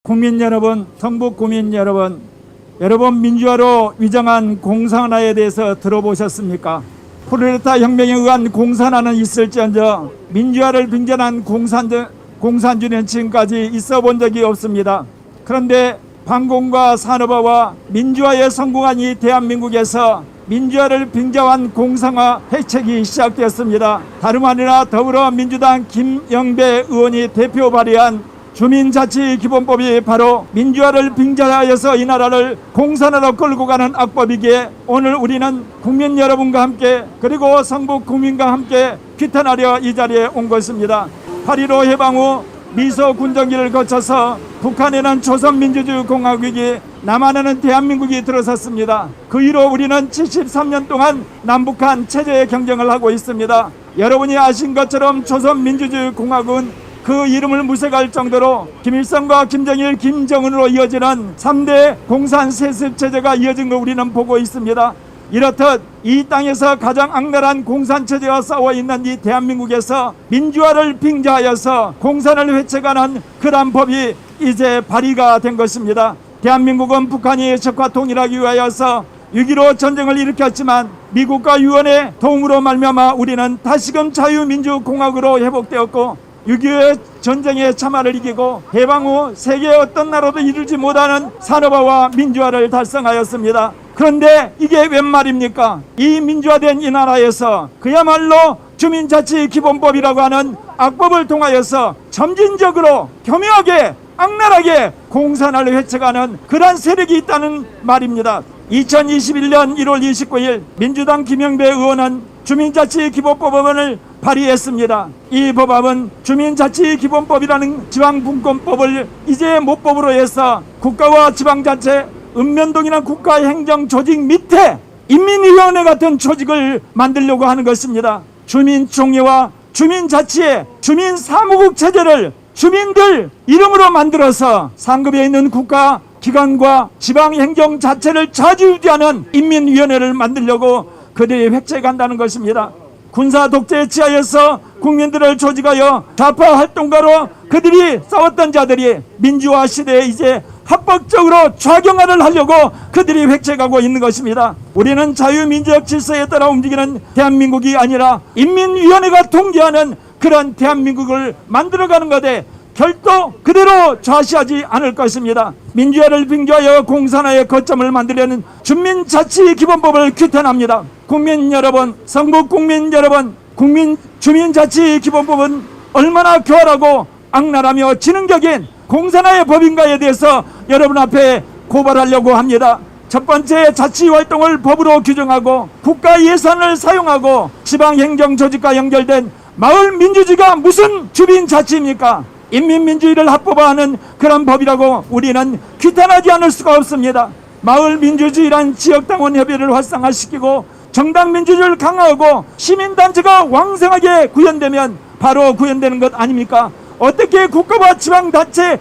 국민 여러분, 성북 구민 여러분, 민주화로 위장한 공산화에 대해서 들어보셨습니까? 쿠데타 혁명에 의한 공산화는 있을지언정 민주화를 빙자한 공산주의는 지금까지 있어 본 적이 없습니다. 그런데 반공과 산업화와 민주화에 성공한 이 대한민국에서 민주화를 빙자한 공산화 해책이 시작되었습니다. 다름 아니라 더불어민주당 김영배 의원이 대표 발의한 주민자치기본법이 바로 민주화를 빙자하여서 이 나라를 공산화로 끌고 가는 악법이기에 오늘 우리는 국민 여러분과 함께 그리고 성북 국민과 함께 규탄하려 이 자리에 온 것입니다. 8.15 해방 후 미소 군정기를 거쳐서 북한에는 조선민주주의공화국이 남한에는 대한민국이 들어섰습니다. 그 이후로 우리는 73년 동안 남북한 체제의 경쟁을 하고 있습니다. 여러분이 아신 것처럼 조선민주주의공화국은 그 이름을 무색할 정도로 김일성과 김정일, 김정은으로 이어지는 3대 공산 세습 체제가 이어진 거 우리는 보고 있습니다. 이렇듯 이 땅에서 가장 악랄한 공산체제와 싸워있는 이 대한민국에서 민주화를 빙자하여서 공산을 회책하는 그러한 법이 이제 발의가 된 것입니다. 대한민국은 북한이 적화 통일하기 위하여서 6.15 전쟁을 일으켰지만 미국과 유엔의 도움으로 말미암아 우리는 다시금 자유민주공화국으로 회복되었고 6.25 전쟁의 참화를 이기고 해방 후 세계의 어떤 나라도 이루지 못하는 산업화와 민주화를 달성하였습니다. 그런데 이게 웬 말입니까? 이 민주화된 이 나라에서 그야말로 주민자치기본법이라고 하는 악법을 통하여서 점진적으로 교묘하게 악랄하게 공산화를 회책하는 그러한 세력이 있다는 말입니다. 2021년 1월 29일 민주당 김영배 의원은 주민자치기본법을 발의했습니다. 이 법안은 주민자치기본법이라는 지방분권법을 이제 모법으로 해서 국가와 지방자치, 읍면동이나 국가행정조직 밑에 인민위원회 같은 조직을 만들려고 하는 것입니다. 주민총회와 주민자치의 주민사무국 체제를 주민들 이름으로 만들어서 상급에 있는 국가 기관과 지방행정 자체를 좌지우지하는 인민위원회를 만들려고 그들이 획책한다는 것입니다. 군사 독재에 취하여서 국민들을 조직하여 좌파 활동가로 그들이 싸웠던 자들이 민주화 시대에 이제 합법적으로 좌경화를 하려고 그들이 획책하고 있는 것입니다. 우리는 자유민주적 질서에 따라 움직이는 대한민국이 아니라 인민위원회가 통제하는 그런 대한민국을 만들어가는 것에 결도 그대로 좌시하지 않을 것입니다. 민주화를 빙자하여 공산화의 거점을 만들려는 주민자치기본법을 규탄합니다. 국민 여러분, 성북 국민 여러분, 주민자치기본법은 얼마나 교활하고 악랄하며 지능적인 공산화의 법인가에 대해서 여러분 앞에 고발하려고 합니다. 첫 번째, 자치활동을 법으로 규정하고 국가 예산을 사용하고 지방행정조직과 연결된 마을민주주의가 무슨 주민자치입니까? 인민민주주의를 합법화하는 그런 법이라고 우리는 규탄하지 않을 수가 없습니다. 마을민주주의란 지역당원 협의를 활성화시키고 정당민주주의를 강화하고 시민단체가 왕성하게 구현되면 바로 구현되는 것 아닙니까? 어떻게 국가와 지방단체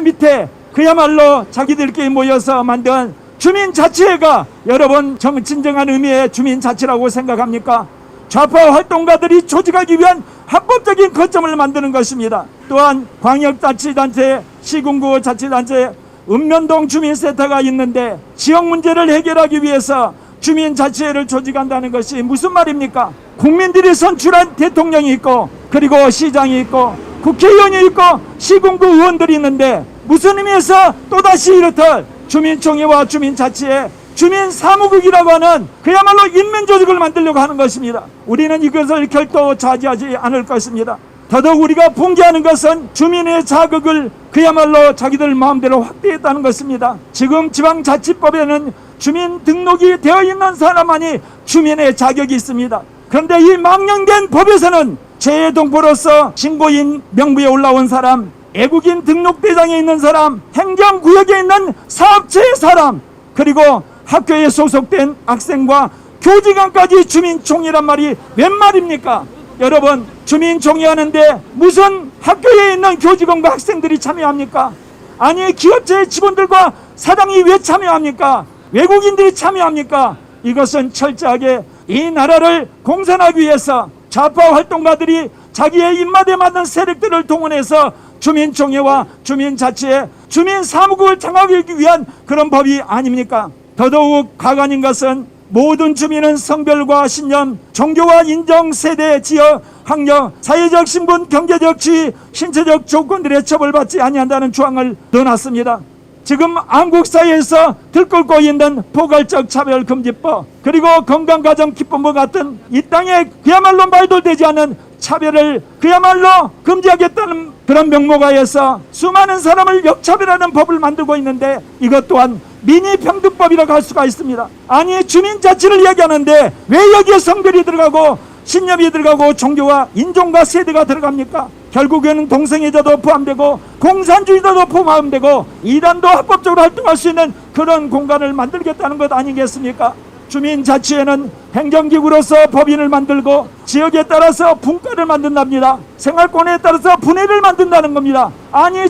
밑에 그야말로 자기들끼리 모여서 만든 주민자치회가 여러분 진정한 의미의 주민자치라고 생각합니까? 좌파 활동가들이 조직하기 위한 합법적인 거점을 만드는 것입니다. 또한 광역자치단체, 시군구 자치단체, 읍면동 주민센터가 있는데 지역 문제를 해결하기 위해서 주민자치회를 조직한다는 것이 무슨 말입니까? 국민들이 선출한 대통령이 있고 그리고 시장이 있고 국회의원이 있고 시군구 의원들이 있는데 무슨 의미에서 또다시 이렇듯 주민총회와 주민자치회 주민사무국이라고 하는 그야말로 인민조직을 만들려고 하는 것입니다. 우리는 이것을 결코 자제하지 않을 것입니다. 더더욱 우리가 분개하는 것은 주민의 자극을 그야말로 자기들 마음대로 확대했다는 것입니다. 지금 지방자치법에는 주민 등록이 되어 있는 사람만이 주민의 자격이 있습니다. 그런데 이 망령된 법에서는 재외동포로서 신고인 명부에 올라온 사람, 애국인 등록대장에 있는 사람, 행정구역에 있는 사업체의 사람, 그리고 학교에 소속된 학생과 교직원까지 주민총회란 말이 웬 말입니까? 여러분, 주민총회 하는데 무슨 학교에 있는 교직원과 학생들이 참여합니까? 아니, 기업체의 직원들과 사장이 왜 참여합니까? 외국인들이 참여합니까? 이것은 철저하게 이 나라를 공산하기 위해서 좌파 활동가들이 자기의 입맛에 맞는 세력들을 동원해서 주민총회와 주민자치회 주민 사무국을 장악하기 위한 그런 법이 아닙니까? 더더욱 가관인 것은 모든 주민은 성별과 신념, 종교와 인정, 세대, 지역, 학력, 사회적 신분, 경제적 지위, 신체적 조건들에 처벌받지 아니한다는 조항을 넣어놨습니다. 지금 한국 사회에서 들끓고 있는 포괄적 차별금지법, 그리고 건강가정기본법 같은 이 땅에 그야말로 말도 되지 않은 차별을 그야말로 금지하겠다는 그런 명목하에서 수많은 사람을 역차별하는 법을 만들고 있는데, 이것 또한 미니평등법이라고 할 수가 있습니다. 아니, 주민자치를 이야기하는데 왜 여기에 성별이 들어가고 신념이 들어가고 종교와 인종과 세대가 들어갑니까? 결국에는 동성애자도 포함되고 공산주의자도 포함되고 이단도 합법적으로 활동할 수 있는 그런 공간을 만들겠다는 것 아니겠습니까? 주민자치에는 행정기구로서 법인을 만들고 지역에 따라서 분과를 만든답니다. 생활권에 따라서 분해를 만든다는 겁니다. 아니,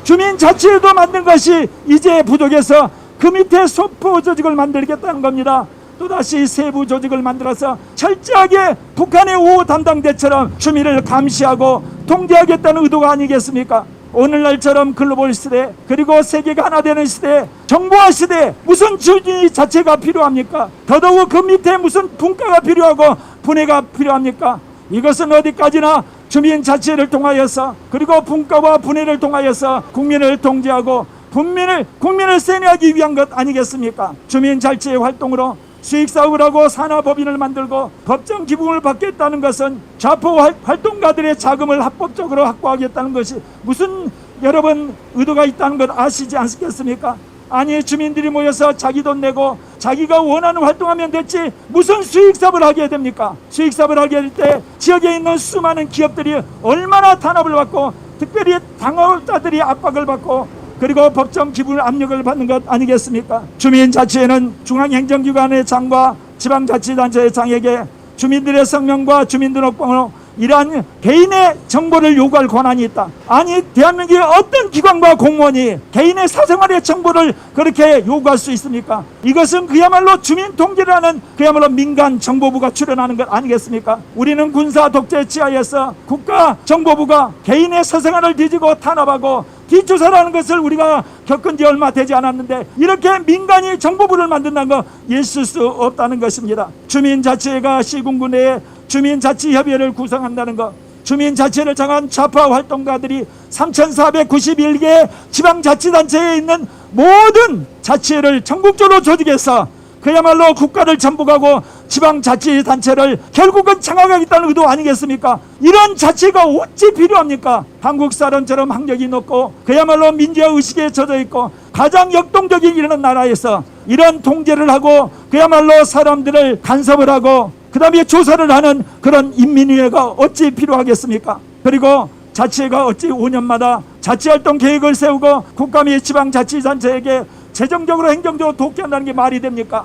주민자치에도 만든 것이 이제 부족해서 그 밑에 소포 조직을 만들겠다는 겁니다. 또다시 세부 조직을 만들어서 철저하게 북한의 5호 담당대처럼 주민을 감시하고 통제하겠다는 의도가 아니겠습니까? 오늘날처럼 글로벌 시대, 그리고 세계가 하나 되는 시대, 정보화 시대, 무슨 주민 자체가 필요합니까? 더더욱 그 밑에 무슨 분과가 필요하고 분해가 필요합니까? 이것은 어디까지나 주민 자체를 통하여서, 그리고 분과와 분해를 통하여서 국민을 통제하고 국민을 세뇌하기 위한 것 아니겠습니까? 주민 자치의 활동으로 수익사업을 하고 산하법인을 만들고 법정 기부금을 받겠다는 것은 좌포 활동가들의 자금을 합법적으로 확보하겠다는 것이 무슨 여러분 의도가 있다는 것 아시지 않겠습니까? 아니, 주민들이 모여서 자기 돈 내고 자기가 원하는 활동하면 됐지 무슨 수익사업을 하게 됩니까? 수익사업을 하게 될 때 지역에 있는 수많은 기업들이 얼마나 탄압을 받고, 특별히 당업자들이 압박을 받고, 그리고 법정 기부 압력을 받는 것 아니겠습니까? 주민자치에는 중앙행정기관의 장과 지방자치단체의 장에게 주민들의 성명과 주민등록번호, 이러한 개인의 정보를 요구할 권한이 있다. 아니, 대한민국의 어떤 기관과 공무원이 개인의 사생활의 정보를 그렇게 요구할 수 있습니까? 이것은 그야말로 주민통제라는 그야말로 민간정보부가 출연하는 것 아니겠습니까? 우리는 군사 독재 치하에서 국가정보부가 개인의 사생활을 뒤지고 탄압하고 뒷조사라는 것을 우리가 겪은 지 얼마 되지 않았는데, 이렇게 민간이 정보부를 만든다는 거 있을 수 없다는 것입니다. 주민자치회가 시군구 내에 주민자치협의회를 구성한다는 것, 주민자치를 장악한 좌파 활동가들이 3,491개 지방자치단체에 있는 모든 자치회를 전국적으로 조직해서 그야말로 국가를 전복하고 지방자치단체를 결국은 장악하겠다는 의도 아니겠습니까? 이런 자치가 어찌 필요합니까? 한국 사람처럼 학력이 높고 그야말로 민주화 의식에 젖어 있고 가장 역동적인 이런 나라에서 이런 통제를 하고 그야말로 사람들을 간섭을 하고 그 다음에 조사를 하는 그런 인민위회가 어찌 필요하겠습니까? 그리고 자치회가 어찌 5년마다 자치활동 계획을 세우고 국가 및 지방자치단체에게 재정적으로 행정적으로 돕게한다는 게 말이 됩니까?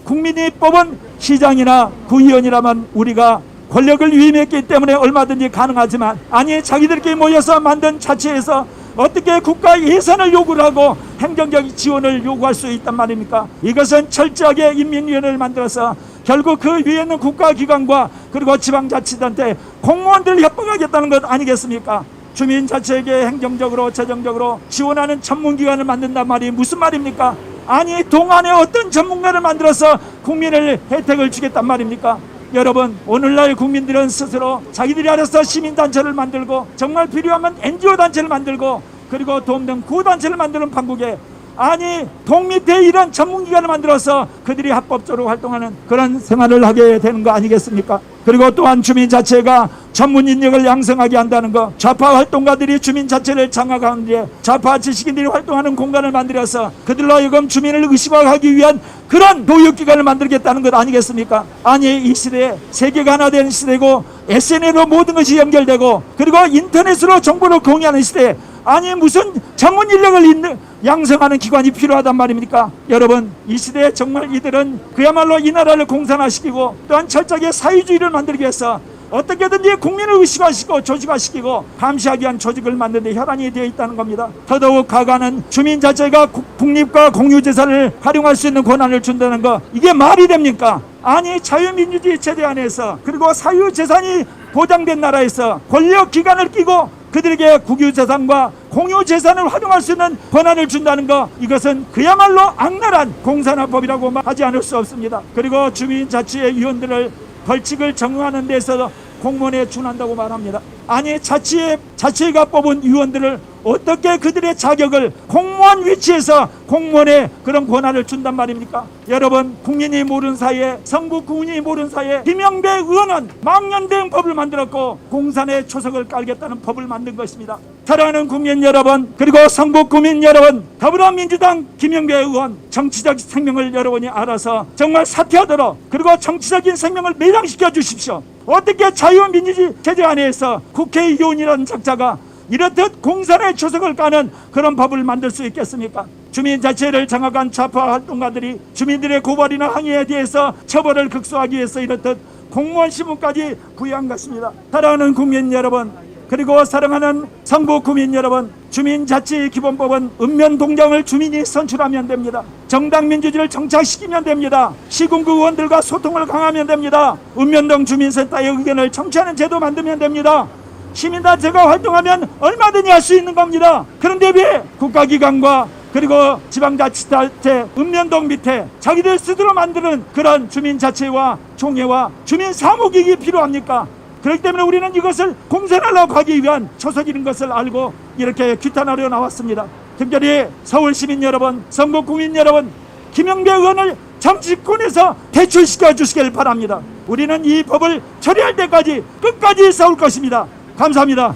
국민이 뽑은 시장이나 구의원이라면 우리가 권력을 위임했기 때문에 얼마든지 가능하지만, 아니, 자기들끼리 모여서 만든 자치에서 어떻게 국가 예산을 요구를 하고 행정적 지원을 요구할 수 있단 말입니까? 이것은 철저하게 인민위원회를 만들어서 결국 그 위에 있는 국가기관과 그리고 지방자치단체 공무원들을 협박하겠다는 것 아니겠습니까? 주민자치에게 행정적으로 재정적으로 지원하는 전문기관을 만든단 말이 무슨 말입니까? 아니, 동안에 어떤 전문가를 만들어서 국민을 혜택을 주겠단 말입니까? 여러분, 오늘날 국민들은 스스로 자기들이 알아서 시민단체를 만들고 정말 필요하면 NGO단체를 만들고 그리고 도움등 구단체를 만드는 판국에, 아니, 동 밑에 이런 전문기관을 만들어서 그들이 합법적으로 활동하는 그런 생활을 하게 되는 거 아니겠습니까? 그리고 또한 주민자체가 전문 인력을 양성하게 한다는 것, 좌파 활동가들이 주민자체를 장악하는 데 좌파 지식인들이 활동하는 공간을 만들어서 그들로 하여금 주민을 의식화하기 위한 그런 교육기관을 만들겠다는 것 아니겠습니까? 아니, 이 시대에 세계가 하나 되는 시대고 SNS로 모든 것이 연결되고 그리고 인터넷으로 정보를 공유하는 시대에, 아니, 무슨 전문 인력을 양성하는 기관이 필요하단 말입니까? 여러분, 이 시대에 정말 이들은 그야말로 이 나라를 공산화시키고 또한 철저하게 사회주의를 만들기 위해서 어떻게든지 국민을 의식화시키고 조직화시키고 감시하기 위한 조직을 만드는 데 혈안이 되어 있다는 겁니다. 더더욱 가가는 주민 자체가 국립과 공유재산을 활용할 수 있는 권한을 준다는 거, 이게 말이 됩니까? 아니, 자유민주주의 체제 안에서 그리고 사유재산이 보장된 나라에서 권력기관을 끼고 그 그들에게 국유재산과 공유재산을 활용할 수 있는 권한을 준다는 것, 이것은 그야말로 악랄한 공산화법이라고 하지 않을 수 없습니다. 그리고 주민자치위원들을 벌칙을 정하는 데서 공무원에 준한다고 말합니다. 아니, 자치회가 뽑은 위원들을 어떻게 그들의 자격을 공무원 위치에서 공무원의 그런 권한을 준단 말입니까? 여러분, 국민이 모르는 사이에, 성북 국민이 모르는 사이에 김영배 의원은 망년대응 법을 만들었고 공산의 초석을 깔겠다는 법을 만든 것입니다. 사랑하는 국민 여러분, 그리고 성북 국민 여러분, 더불어민주당 김영배 의원 정치적 생명을 여러분이 알아서 정말 사퇴하도록, 그리고 정치적인 생명을 매장시켜 주십시오. 어떻게 자유민주주의 체제 안에서 국회의원이라는 작자가 이렇듯 공산의 초석을 까는 그런 법을 만들 수 있겠습니까? 주민자치를 장악한 좌파 활동가들이 주민들의 고발이나 항의에 대해서 처벌을 극소화하기 위해서 이렇듯 공무원 신분까지 부여한 것입니다. 사랑하는 국민 여러분, 그리고 사랑하는 성북 국민 여러분, 주민자치기본법은 읍면동장을 주민이 선출하면 됩니다. 정당민주주의를 정착시키면 됩니다. 시군구 의원들과 소통을 강화하면 됩니다. 읍면동 주민센터의 의견을 청취하는 제도 만들면 됩니다. 시민단체가 활동하면 얼마든지 할 수 있는 겁니다. 그런데 왜 국가기관과 그리고 지방자치단체 읍면동 밑에 자기들 스스로 만드는 그런 주민자치와 총회와 주민사무국이 필요합니까? 그렇기 때문에 우리는 이것을 공산하려고 하기 위한 초석인 것을 알고 이렇게 규탄하려 나왔습니다. 특별히 서울시민 여러분, 성북 국민 여러분, 김영배 의원을 정치권에서 퇴출시켜 주시길 바랍니다. 우리는 이 법을 처리할 때까지 끝까지 싸울 것입니다. 감사합니다.